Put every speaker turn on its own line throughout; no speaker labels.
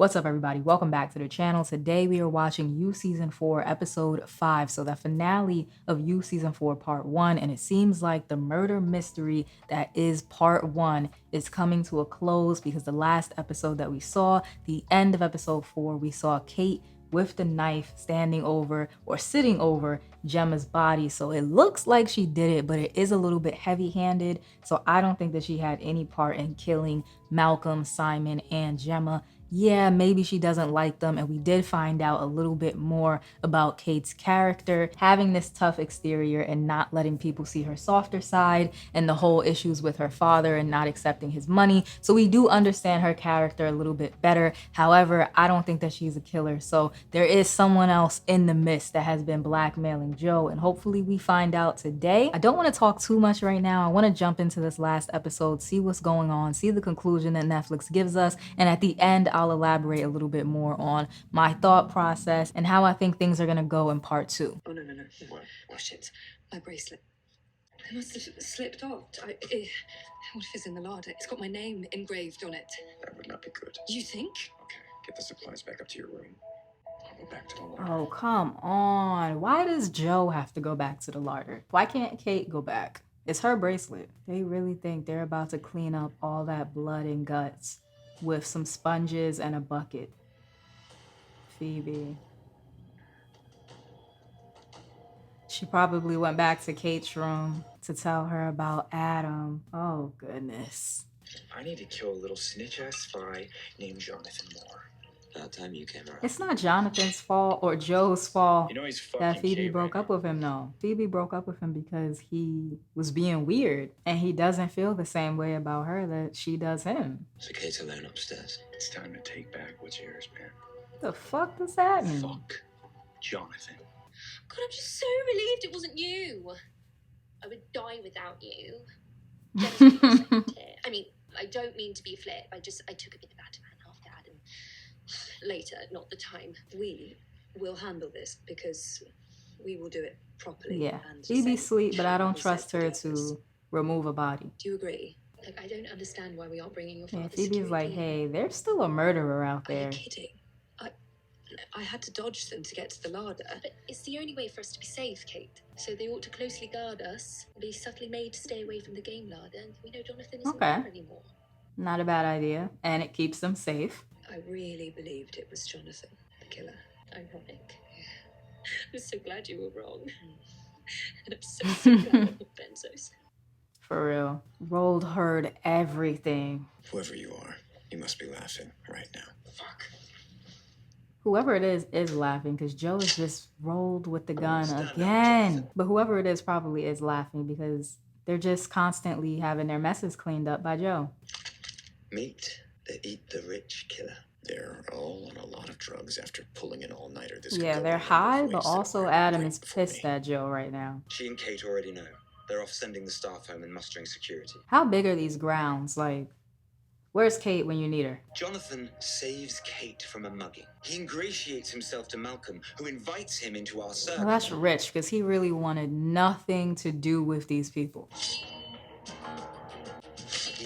What's up, everybody? Welcome back to the channel. Today we are watching You Season 4, Episode 5. So the finale of You Season 4, Part 1. And it seems like the murder mystery that is Part 1 is coming to a close because the last episode that we saw, the end of Episode 4, we saw Kate with the knife standing over or sitting over Gemma's body. So it looks like she did it, but it is a little bit heavy-handed. So I don't think that she had any part in killing Malcolm, Simon, and Gemma. Yeah, maybe she doesn't like them, and we did find out a little bit more about Kate's character, having this tough exterior and not letting people see her softer side, and the whole issues with her father and not accepting his money. So we do understand her character a little bit better. However, I don't think that she's a killer. So there is someone else in the midst that has been blackmailing Joe, and hopefully we find out today. I don't want to talk too much right now. I want to jump into this last episode, see what's going on, see the conclusion that Netflix gives us, and at the end, I'll elaborate a little bit more on my thought process and how I think things are gonna go in part 2.
Oh, no. What? Oh, shit. My bracelet. It must have slipped off. What if it's in the larder? It's got my name engraved on it.
That would not be good.
You think?
Okay, get the supplies back up to your room. I'll go back to the larder.
Oh, come on. Why does Joe have to go back to the larder? Why can't Kate go back? It's her bracelet. They really think they're about to clean up all that blood and guts with some sponges and a bucket. Phoebe. She probably went back to Kate's room to tell her about Adam. Oh, goodness.
I need to kill a little snitch-ass spy named Jonathan Moore.
About time you came around.
It's not Jonathan's fault or Joe's fault
You know he's
that
fucking
Phoebe
Kate
broke
right
up with him, though. Phoebe broke up with him because he was being weird, and he doesn't feel the same way about her that she does him.
So Kate's alone upstairs.
It's time to take back what's yours, man.
What the fuck does that mean?
Fuck Jonathan.
God, I'm just so relieved it wasn't you. I would die without you. I mean, I don't mean to be flip. I took a bit of Ativan half dad and later, not the time.
We will handle this because we will do it properly.
Yeah,
and
Phoebe's
safe.
sweet, but I don't
She
trust her
said to do this.
to remove a body.
Do you agree?
Like, I don't understand why we aren't bringing your
Yeah,
father's
Phoebe's like,
security.
hey, there's still a murderer out
Are you
there.
kidding? I had to dodge them to get to the larder.
But it's the only way for us to be safe, Kate. So they ought to closely guard us, be subtly made to stay away from the game larder, and we know Jonathan isn't
Okay.
there anymore.
Not a bad idea, and it keeps them safe.
I really believed it was Jonathan, the killer.
Ironic. I'm so glad you were wrong. And I'm so glad I'm not Benzos.
For real. Rolled heard everything.
Whoever you are, you must be laughing right now. Fuck.
Whoever it is laughing because Joe is just rolled with the gun
Stand up,
again.
Jonathan.
But whoever it is probably is laughing because they're just constantly having their messes cleaned up by Joe.
Meet the eat the rich killer.
They're all on a lot of drugs after pulling an all-nighter. This
Yeah,
could go
they're
wrong
high,
before
but
you
also
celebrate
Adam
right
is
before
pissed
me.
at Joe right now.
She and Kate already know. They're off sending the staff home and mustering security.
How big are these grounds? Like, where's Kate when you need her?
Jonathan saves Kate from a mugging. He ingratiates himself to Malcolm, who invites him into our circle.
Well, that's rich because he really wanted nothing to do with these people.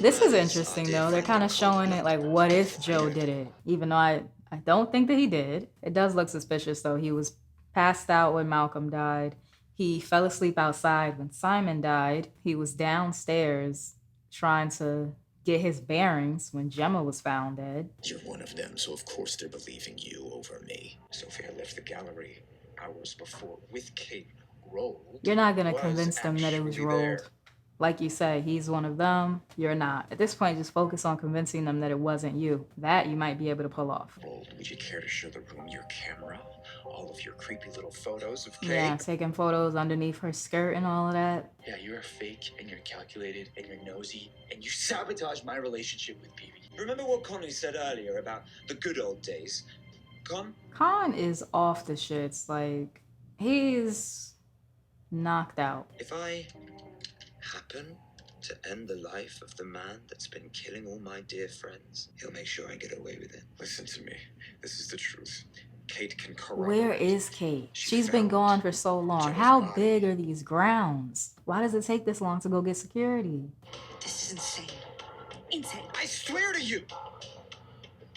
This is interesting though. They're kind of showing it like, what if Joe did it? Even though I don't think that he did. It does look suspicious though. He was passed out when Malcolm died. He fell asleep outside when Simon died. He was downstairs trying to get his bearings when Gemma was found dead.
You're one of them, so of course they're believing you over me.
Sophia left the gallery hours before with Kate rolled.
You're not gonna
was
convince them that it was
actually there.
rolled. Like you say, he's one of them. You're not. At this point, just focus on convincing them that it wasn't you. That you might be able to pull off.
Rolled. Would you care to show the room your camera? All of your creepy little photos of Kate?
Yeah, taking photos underneath her skirt and all of that.
Yeah, you're fake and you're calculated and you're nosy and you sabotage my relationship with Phoebe.
Remember what Connie said earlier about the good old days?
Khan is off the shits. Like, he's knocked out.
If I happen to end the life of the man that's been killing all my dear friends, he'll make sure I get away with it.
Listen to me. This is the truth. Kate can corroborate.
Where is Kate?
She
She's been
found
gone for so long.
Joe's
How
body.
big are these grounds? Why does it take this long to go get security?
This is insane. Insane.
I swear to you!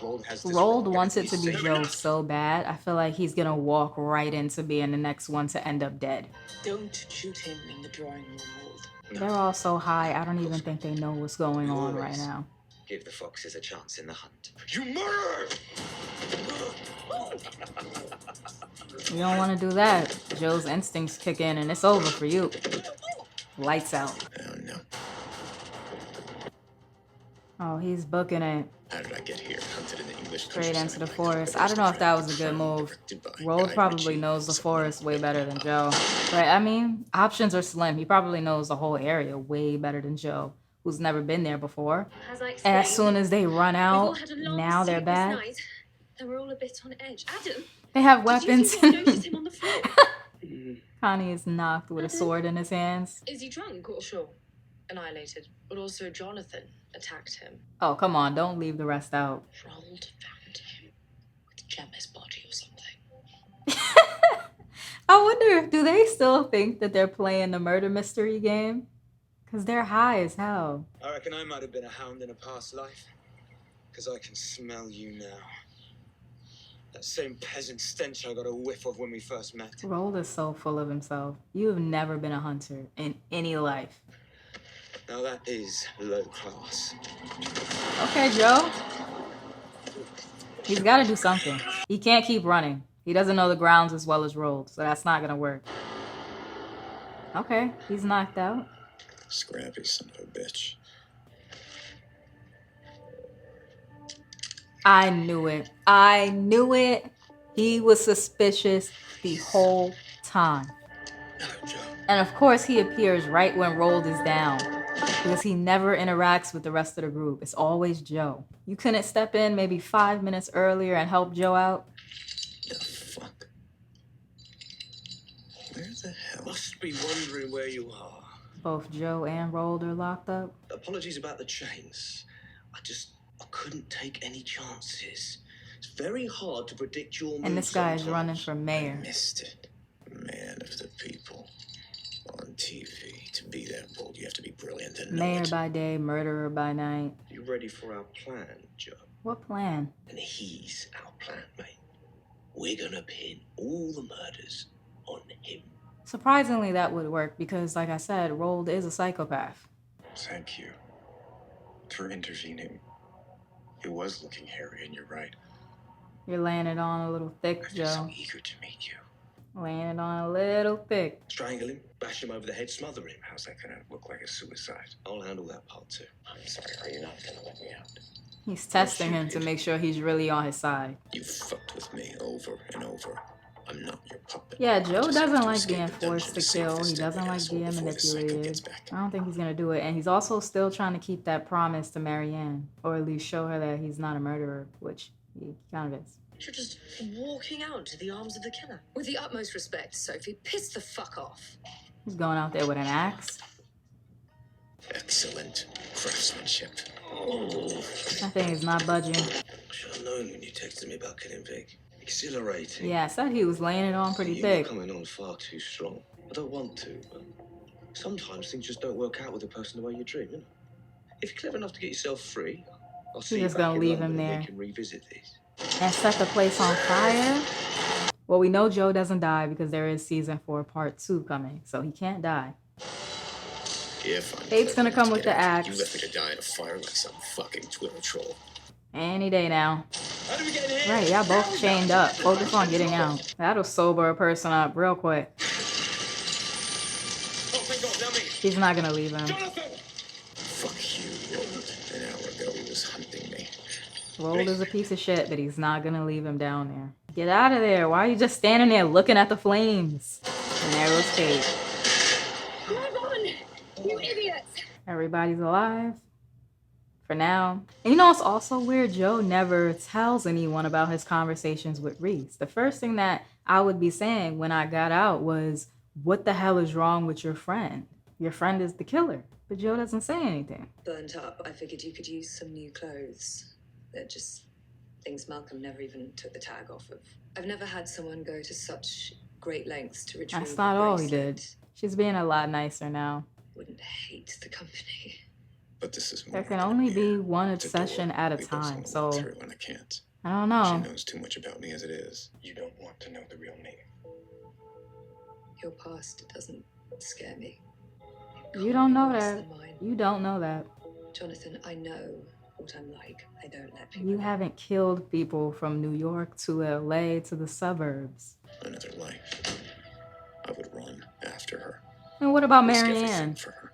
Rold has this
Rold
wrong.
wants it to be
Everything
Joe
he's
so bad. I feel like he's gonna walk right into being the next one to end up dead.
Don't shoot him in the drawing room, Rold.
They're all so high, I don't even think they know what's going
We
on right
always
now.
give the foxes a chance in the hunt.
You murderer!
You don't want to do that. Joe's instincts kick in and it's over for you. Lights out.
Oh no.
Oh, he's booking it.
How did I get here? Hunted in the English
Straight
countryside
into the
like
forest.
that.
I don't know if that was a good move.
Directed by
Rold
Guy
probably
Ritchie.
knows the
Someone
forest way
made
better
it
than
up.
Joe. But I mean, options are slim. He probably knows the whole area way better than Joe, who's never been there before.
As I
And as
explained,
soon as they run
we've all
out,
had a long
now they're
sleepless
back.
night, and we're all a bit on edge. Adam,
They have
did you
weapons.
think I'd notice him on the floor?
Connie is knocked with a sword in his hands.
Is he drunk or sure? Annihilated. But also Jonathan attacked him.
Oh, come on. Don't leave the rest out.
Rold found him with Gemma's body or something.
I wonder, do they still think that they're playing the murder mystery game? Because they're high as hell.
I reckon I might have been a hound in a past life. Because I can smell you now. That same peasant stench I got a whiff of when we first met.
Rold is so full of himself. You have never been a hunter in any life.
Now that is low class.
Okay, Joe. He's got to do something. He can't keep running. He doesn't know the grounds as well as Rold, so that's not going to work. Okay, he's knocked out.
Scrappy son of a bitch.
I knew it. I knew it. He was suspicious the whole time.
Hello, Joe.
And of course, he appears right when Rold is down. Because he never interacts with the rest of the group. It's always Joe. You couldn't step in maybe 5 minutes earlier and help Joe out?
The fuck? Where the hell?
Must be wondering where you are.
Both Joe and Rold are locked up.
Apologies about the chains. I couldn't take any chances. It's very hard to predict your mood
And this guy is
sometimes.
running for mayor.
Missed it. Man of the people. On TV. To be that bold, you have to be brilliant and know
Mayor
it.
by day, murderer by night.
You ready for our plan, Joe?
What plan?
And he's our plan, mate. We're gonna pin all the murders on him.
Surprisingly, that would work because, like I said, Rold is a psychopath.
Thank you for intervening. It was looking hairy, and you're right.
You're laying it on a little thick,
I'm just so
Joe.
eager to meet you.
Laying it on a little thick.
Strangle him, bash him over the head, smother him.
How's that gonna look like a suicide?
I'll handle that part too.
I'm sorry, are you not gonna let me out?
He's testing him to make sure he's really on his side.
You fucked with me over and over. I'm not your puppet.
Yeah,
I
Joe
just have
doesn't
to
like
escape
being
the dungeon
forced to
save
kill.
this
He doesn't
deadly
like
asshole
being
before the cycle gets
manipulated.
back.
I don't think he's gonna do it. And he's also still trying to keep that promise to Marienne, or at least show her that he's not a murderer, which he kind of is.
You're just walking out to the arms of the killer. With the utmost respect, Sophie, piss the fuck off.
He's going out there with an axe.
Excellent craftsmanship.
That thing is not budging.
Should have known when you texted me about killing Vic. Exhilarating.
Yeah, I said he was laying it on pretty
You
thick.
were coming on far too strong. I don't want to, but sometimes things just don't work out with the person the way you dream, you know? If you're clever enough to get yourself free, I'll see you
just
back
gonna
in
leave
London
him
and
there.
we can revisit this.
And set the place on fire. Well, we know Joe doesn't die because there is season 4 part 2 coming, so he can't die.
If I'm
Fate's gonna
clever
come
enough
with
to
the
get out,
axe.
You left me to die in a fire like some fucking Twitter troll.
Any day now.
How do we get in here?
Right, y'all both chained up. Focus on getting out. That'll sober a person up real quick.
Oh, thank God, now me.
He's not gonna leave him.
Jonathan!
Fuck you, Rold. An hour ago he was hunting me.
Rold is a piece of shit, but he's not gonna leave him down there. Get out of there. Why are you just standing there looking at the flames? And there goes Kate.
Drive on, you idiots!
Everybody's alive. For now. And you know, it's also weird. Joe never tells anyone about his conversations with Rhys. The first thing that I would be saying when I got out was, what the hell is wrong with your friend? Your friend is the killer. But Joe doesn't say anything.
Burnt up, I figured you could use some new clothes. They're just things Malcolm never even took the tag off of. I've never had someone go to such great lengths to retrieve
That's not
a
all he
bracelet.
did. She's being a lot nicer now.
Wouldn't hate the company.
But this is
There
more
can
than a
only be
mirror.
one
It's a
obsession
door
at a
we both
time,
want to
so
walk through, and I can't.
I don't
She
know.
knows too much about me as it is.
You don't want to know the real me.
Your past doesn't scare me. It
You
can't
don't
be
know
worse
that.
than mine.
You don't know that.
Jonathan, I know what I'm like. I don't let people
You
know.
haven't killed people from New York to LA to the suburbs.
Another life. I would run after her.
And what about
Risk everything
Marienne?
for her.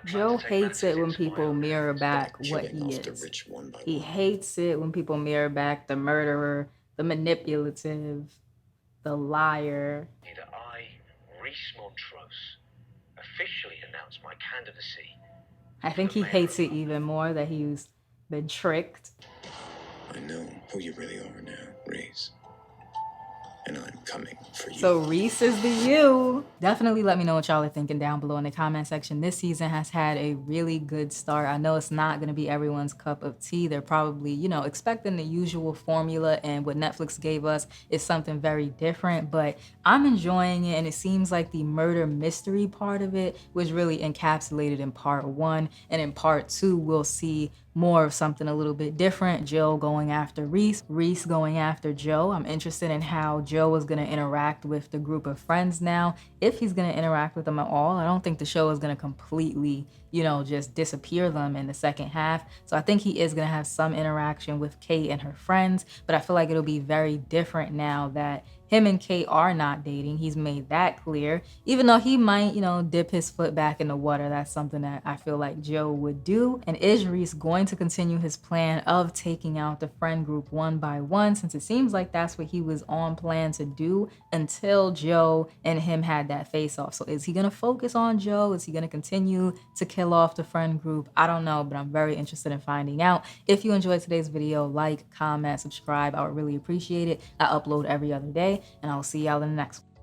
Joe hates it when people mirror
By
back what
killing
he
off the
is.
rich one by
He
one.
hates it when people mirror back the murderer, the manipulative, the liar.
That I, Rhys Montrose, officially announce my candidacy.
I think he hates it even more that he's been tricked.
I know who you really are now, Rhys. And I'm coming for you.
So Rhys is the you. Definitely let me know what y'all are thinking down below in the comment section. This season has had a really good start. I know it's not going to be everyone's cup of tea. They're probably, you know, expecting the usual formula, and what Netflix gave us is something very different, but I'm enjoying it, and it seems like the murder mystery part of it was really encapsulated in part 1, and in part 2 we'll see more of something a little bit different. Jill going after Rhys, Rhys going after Joe. I'm interested in how Joe is going to interact with the group of friends now, if he's going to interact with them at all. I don't think the show is going to completely, you know, just disappear them in the second half. So I think he is going to have some interaction with Kate and her friends, but I feel like it'll be very different now that him and Kate are not dating. He's made that clear. Even though he might, you know, dip his foot back in the water, that's something that I feel like Joe would do. And is Rhys going to continue his plan of taking out the friend group one by one, since it seems like that's what he was on plan to do until Joe and him had that face off? So is he going to focus on Joe? Is he going to continue to kill off the friend group? I don't know, but I'm very interested in finding out. If you enjoyed today's video, like, comment, subscribe. I would really appreciate it. I upload every other day, and I'll see y'all in the next one.